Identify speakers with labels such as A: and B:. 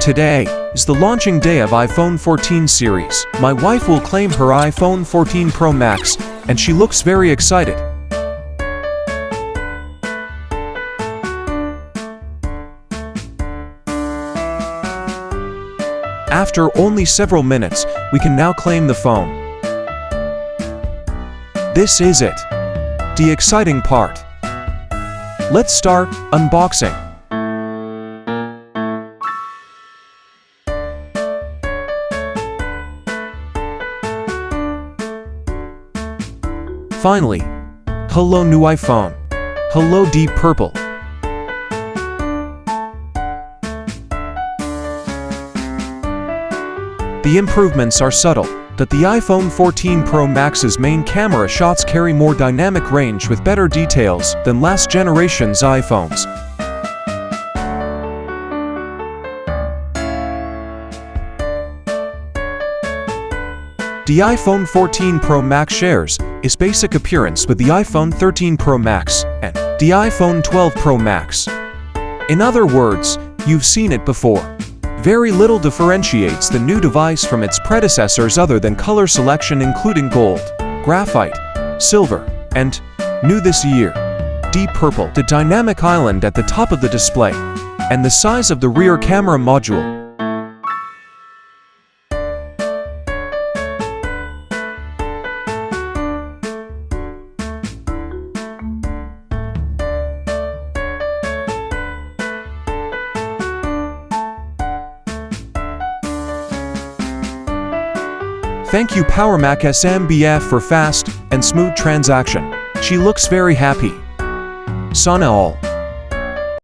A: Today is the launching day of iPhone 14 series. My wife will claim her iPhone 14 Pro Max, and she looks very excited. After only several minutes, we can now claim the phone. This is it. The exciting part. Let's start unboxing. Finally, hello new iPhone. Hello deep purple. The improvements are subtle, that the iPhone 14 Pro Max's main camera shots carry more dynamic range with better details than last generation's iPhones. The iPhone 14 Pro Max shares its basic appearance with the iPhone 13 Pro Max and the iPhone 12 Pro Max. In other words, you've seen it before. Very little differentiates the new device from its predecessors other than color selection including gold, graphite, silver, and, new this year, deep purple. The dynamic island at the top of the display, and the size of the rear camera module. Thank you PowerMac SMBF for fast and smooth transaction. She looks very happy. Sana all.